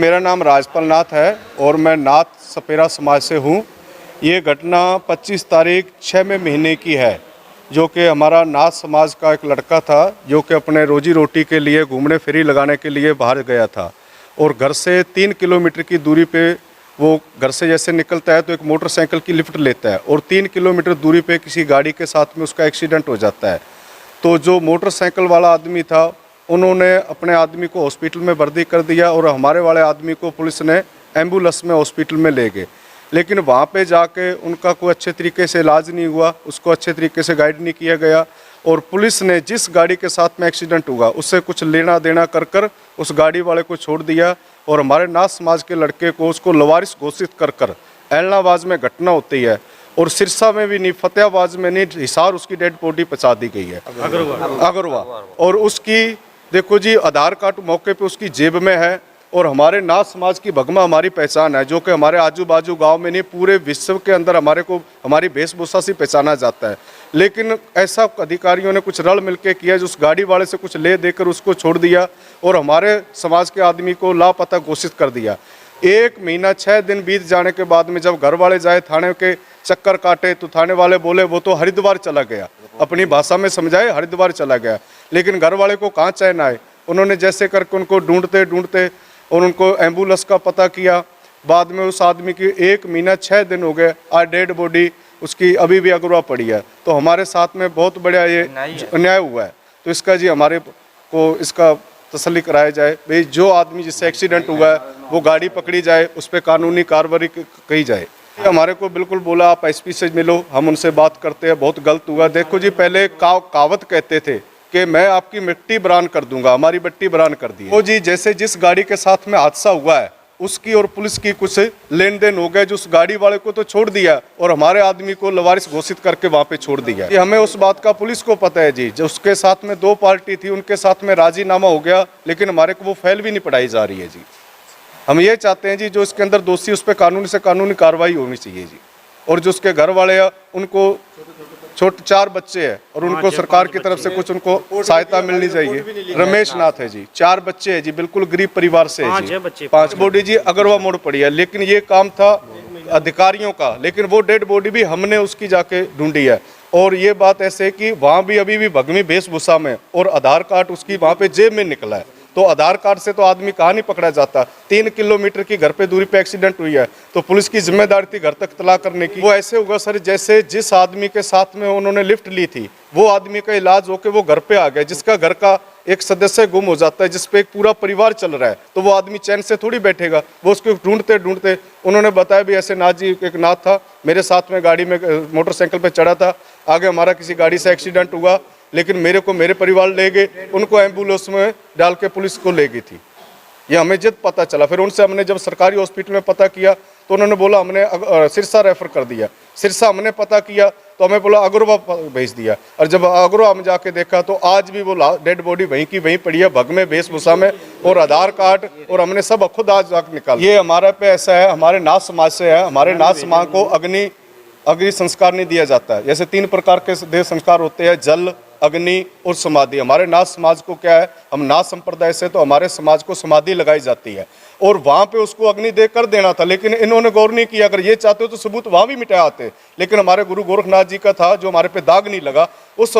मेरा नाम राजपाल नाथ है और मैं नाथ सपेरा समाज से हूँ। ये घटना 25 तारीख 6वें महीने की है, जो कि हमारा नाथ समाज का एक लड़का था जो कि अपने रोजी रोटी के लिए घूमने फिरी लगाने के लिए बाहर गया था और घर से 3 किलोमीटर की दूरी पे वो घर से जैसे निकलता है तो एक मोटरसाइकिल की लिफ्ट लेता है और 3 किलोमीटर दूरी पे किसी गाड़ी के साथ में उसका एक्सीडेंट हो जाता है। तो जो मोटरसाइकिल वाला आदमी था उन्होंने अपने आदमी को हॉस्पिटल में भर्ती कर दिया और हमारे वाले आदमी को पुलिस ने एम्बुलेंस में हॉस्पिटल में ले गए, लेकिन वहाँ पे जाके उनका कोई अच्छे तरीके से इलाज नहीं हुआ, उसको अच्छे तरीके से गाइड नहीं किया गया और पुलिस ने जिस गाड़ी के साथ में एक्सीडेंट हुआ उससे कुछ लेना देना कर कर उस गाड़ी वाले को छोड़ दिया और हमारे नाथ समाज के लड़के को उसको लवारिस घोषित कर कर एलनाबाद में घटना होती है और सिरसा में भी नहीं, फतेहाबाद में नहीं, हिसार उसकी डेड बॉडी पहुँचा दी गई है अगरवा। और उसकी देखो जी आधार कार्ड मौके पे उसकी जेब में है और हमारे नाथ समाज की भगमा हमारी पहचान है, जो कि हमारे आजू बाजू गांव में नहीं पूरे विश्व के अंदर हमारे को हमारी वेशभूषा से पहचाना जाता है। लेकिन ऐसा अधिकारियों ने कुछ रल मिलके किया जो उस गाड़ी वाले से कुछ ले देकर उसको छोड़ दिया और हमारे समाज के आदमी को लापता घोषित कर दिया। 1 महीना 6 दिन बीत जाने के बाद में जब घर वाले जाए थाने के चक्कर काटे तो थाने वाले बोले वो तो हरिद्वार चला गया, अपनी भाषा में समझाए हरिद्वार चला गया। लेकिन घर वाले को कहाँ चैन आए, उन्होंने जैसे करके उनको ढूंढते ढूंढते और उनको एम्बुलेंस का पता किया। बाद में उस आदमी की 1 महीना 6 दिन हो गए, आज डेड बॉडी उसकी अभी भी अगवा पड़ी है। तो हमारे साथ में बहुत बड़ा ये अन्याय हुआ है, तो इसका जी हमारे को इसका तसल्ली कराया जाए। भाई जो आदमी जिससे एक्सीडेंट हुआ है वो गाड़ी पकड़ी जाए, उस पर कानूनी कार्रवाई की जाए। हमारे को बिल्कुल बोला आप एसपी से मिलो, हम उनसे बात करते हैं, बहुत गलत हुआ। देखो जी पहले कहावत कहते थे कि मैं आपकी मिट्टी बरान कर दूंगा, हमारी मिट्टी बरान कर दी। वो जी जैसे जिस गाड़ी के साथ में हादसा हुआ है उसकी और पुलिस की कुछ लेन देन हो गया, जो उस गाड़ी वाले को तो छोड़ दिया और हमारे आदमी को लवारिस घोषित करके वहाँ पे छोड़ दिया। ये हमें उस बात का पुलिस को पता है जी, जो उसके साथ में 2 पार्टी थी उनके साथ में राजीनामा हो गया, लेकिन हमारे को वो फाइल भी नहीं पढ़ाई जा रही है जी। हम ये चाहते हैं जी जो इसके अंदर दोषी उस पर कानूनी से कानूनी कार्रवाई होनी चाहिए जी। और जो उसके घर वाले हैं उनको छोटे 4 बच्चे हैं और उनको सरकार की तरफ से कुछ उनको सहायता मिलनी चाहिए। रमेश नाथ है जी, 4 बच्चे हैं जी, बिल्कुल गरीब परिवार से है जी। 5 बॉडी जी अगरवा मोड़ पड़ी है, लेकिन ये काम था अधिकारियों का, लेकिन वो डेड बॉडी भी हमने उसकी जाके ढूंढी है। और ये बात ऐसे है कि वहाँ भी अभी भी भगवी वेशभूषा में और आधार कार्ड उसकी वहाँ पे जेब में निकला है, तो आधार कार्ड से तो आदमी कहाँ नहीं पकड़ा जाता। 3 किलोमीटर की घर पे दूरी पे एक्सीडेंट हुई है तो पुलिस की जिम्मेदारी थी घर तक तलाश करने की। वो ऐसे होगा सर जैसे जिस आदमी के साथ में उन्होंने लिफ्ट ली थी वो आदमी का इलाज होके वो घर पे आ गया, जिसका घर का एक सदस्य गुम हो जाता है, जिसपे एक पूरा परिवार चल रहा है, तो वो आदमी चैन से थोड़ी बैठेगा। वो उसको ढूंढते ढूंढते उन्होंने बताया भी ऐसे नाथ जी एक नाथ था मेरे साथ में गाड़ी में मोटरसाइकिल पे चढ़ा था, आगे हमारा किसी गाड़ी से एक्सीडेंट हुआ, लेकिन मेरे को मेरे परिवार ले गए, उनको एम्बुलेंस में डाल के पुलिस को ले गई थी। ये हमें जब पता चला, फिर उनसे हमने जब सरकारी हॉस्पिटल में पता किया तो उन्होंने बोला हमने सिरसा रेफर कर दिया। सिरसा हमने पता किया तो हमें बोला अगरवा भेज दिया, और जब अगरवा हम जाके देखा तो आज भी वो डेड बॉडी वहीं की वहीं पड़ी है, भगमे वेशभूषा में, और आधार कार्ड और हमने सब खुद आज जाकर निकाला। ये हमारे पे ऐसा है, हमारे नाथ समाज से है, हमारे नाथ समाज को अग्नि संस्कार नहीं दिया जाता है। जैसे 3 प्रकार के देह संस्कार होते हैं, जल, अग्नि और समाधि। हमारे नाथ समाज को क्या है, हम नाथ संप्रदाय से, तो हमारे समाज को समाधि लगाई जाती है और वहाँ पे उसको अग्नि दे कर देना था, लेकिन इन्होंने गौर नहीं किया। अगर ये चाहते हो तो सबूत वहाँ भी मिटा आते, लेकिन हमारे गुरु गोरखनाथ जी का था जो हमारे पे दाग नहीं लगा। उस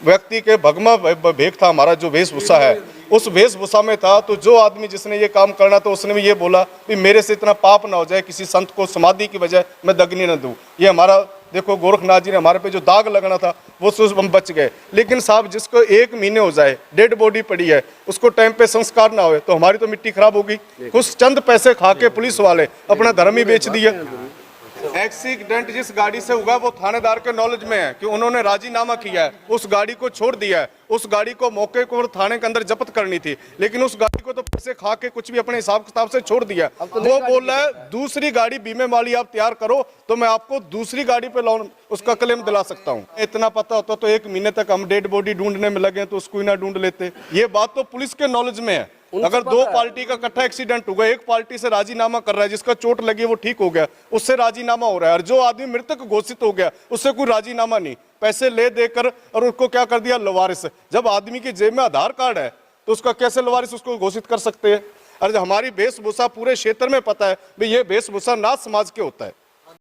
व्यक्ति के भगमा भेख था, हमारा जो वेशभूषा है उस वेशभूषा में था, तो जो आदमी जिसने ये काम करना तो उसने भी ये बोला कि मेरे से इतना पाप ना हो जाए किसी संत को समाधि की वजह मैं दगनी न दूं। ये हमारा देखो गोरखनाथ जी ने हमारे पे जो दाग लगना था वो हम बच गए। लेकिन साहब जिसको 1 महीने हो जाए डेड बॉडी पड़ी है, उसको टाइम पे संस्कार ना हो तो हमारी तो मिट्टी खराब होगी। कुछ चंद पैसे खा के पुलिस वाले अपना धर्म ही बेच दिया। एक्सीडेंट जिस गाड़ी से हुआ वो थानेदार के नॉलेज में है कि उन्होंने राजीनामा किया है, उस गाड़ी को छोड़ दिया है। उस गाड़ी को मौके को थाने के अंदर जब्त करनी थी, लेकिन उस गाड़ी को तो पैसे खा के कुछ भी अपने हिसाब किताब से छोड़ दिया। वो बोल रहा है दूसरी गाड़ी बीमे वाली आप तैयार करो तो मैं आपको दूसरी गाड़ी पे लोन उसका क्लेम दिला सकता हूँ। इतना पता होता तो 1 महीने तक हम डेड बॉडी ढूंढने में लगे तो उसको ही ना ढूंढ लेते। ये बात तो पुलिस के नॉलेज में है। अगर 2 पार्टी का इकट्ठा एक्सीडेंट हुआ, एक पार्टी से राजीनामा कर रहा है, जिसका चोट लगी वो ठीक हो गया उससे राजीनामा हो रहा है, और जो आदमी मृतक घोषित हो गया उससे कोई राजीनामा नहीं, पैसे ले देकर और उसको क्या कर दिया लवारिस। जब आदमी की जेब में आधार कार्ड है तो उसका कैसे लवारिस उसको घोषित कर सकते हैं। और हमारी वेशभूषा पूरे क्षेत्र में पता है भी ये वेशभूषा नाथ समाज के होता है।